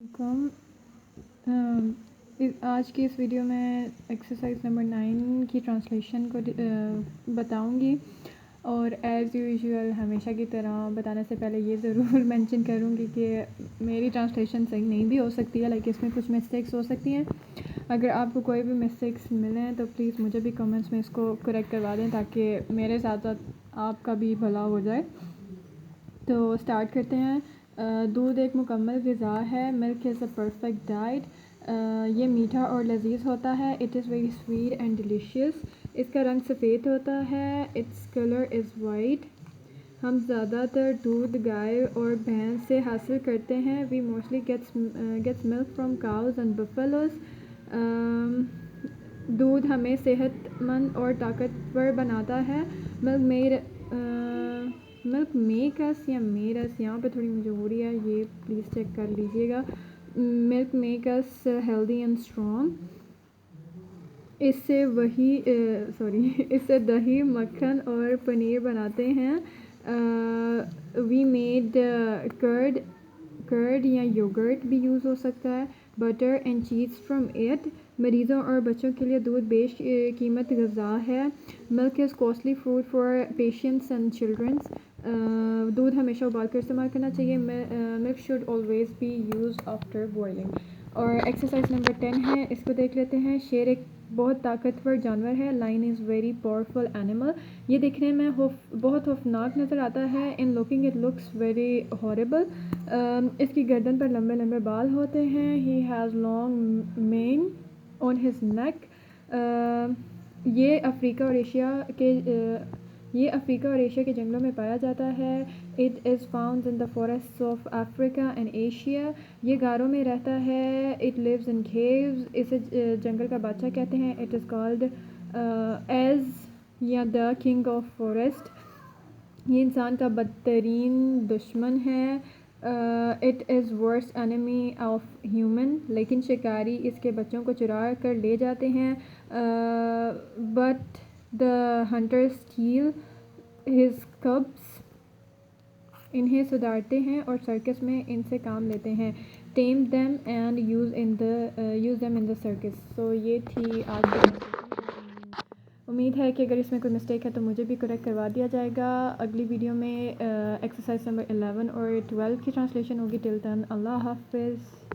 کم آج کی اس ویڈیو میں ایکسرسائز نمبر 9 کی ٹرانسلیشن کو بتاؤں گی، اور ایز یوزول ہمیشہ کی طرح بتانے سے پہلے یہ ضرور مینشن کروں گی کہ میری ٹرانسلیشن صحیح نہیں بھی ہو سکتی ہے، اس میں کچھ مسٹیکس ہو سکتی ہیں۔ اگر آپ کو کوئی بھی مسٹیکس ملیں تو پلیز مجھے بھی کمنٹس میں اس کو کریکٹ کروا دیں تاکہ میرے ساتھ ساتھ آپ کا بھی بھلا ہو جائے۔ تو سٹارٹ کرتے ہیں۔ دودھ ایک مکمل غذا ہے۔ Milk is a perfect diet. یہ میٹھا اور لذیذ ہوتا ہے۔ It is very sweet and delicious. اس کا رنگ سفید ہوتا ہے۔ Its colour is white. ہم زیادہ تر دودھ گائے اور بھینس سے حاصل کرتے ہیں۔ We mostly gets milk from cows and buffaloes. دودھ ہمیں صحت مند اور طاقتور بناتا ہے۔ ملک میکس یا میرس، یہاں پہ تھوڑی مجھے ہو رہی ہے، یہ پلیز چیک کر لیجیے گا۔ ملک میکس ہیلدی اینڈ اسٹرانگ۔ اس سے دہی، مکھن اور پنیر بناتے ہیں۔ وی میڈ کرڈ یا یوگرٹ بھی یوز ہو سکتا ہے۔ بٹر اینڈ چیز فرام اٹ۔ مریضوں اور بچوں کے لیے دودھ بیش قیمت غذا ہے۔ Milk is costly food for patients and childrens. دودھ ہمیشہ ابال کر استعمال کرنا چاہیے۔ Milk should always be use after boiling. اور ایکسرسائز نمبر 10 ہے، اس کو دیکھ لیتے ہیں۔ شیر ایک بہت طاقتور جانور ہے۔ Lion is very powerful animal. یہ دیکھنے میں بہت خوفناک نظر آتا ہے۔ In looking it looks very horrible. اس کی گردن پر لمبے لمبے بال ہوتے ہیں۔ He has long mane on his neck. یہ افریقہ اور ایشیا کے جنگلوں میں پایا جاتا ہے۔ It is found in the forests of Africa and Asia. یہ غاروں میں رہتا ہے۔ It lives in caves. اسے جنگل کا بادشاہ کہتے ہیں۔ اٹ از کالڈ ایز یا دا کنگ آف فارسٹ۔ یہ انسان کا بدترین دشمن ہے۔ It is worst enemy of human. لیکن شکاری اس کے بچوں کو چرا کر لے جاتے ہیں۔ But the hunter steal his cubs. انہیں سدھارتے ہیں اور سرکس میں ان سے کام لیتے ہیں۔ Tame them and use them in the circus. سو یہ تھی آج کی۔ امید ہے کہ اگر اس میں کوئی مسٹیک ہے تو مجھے بھی کریکٹ کروا دیا جائے گا۔ اگلی ویڈیو میں ایکسرسائز نمبر 11 اور 12 کی ٹرانسلیشن ہوگی۔ ٹل دین اللہ حافظ۔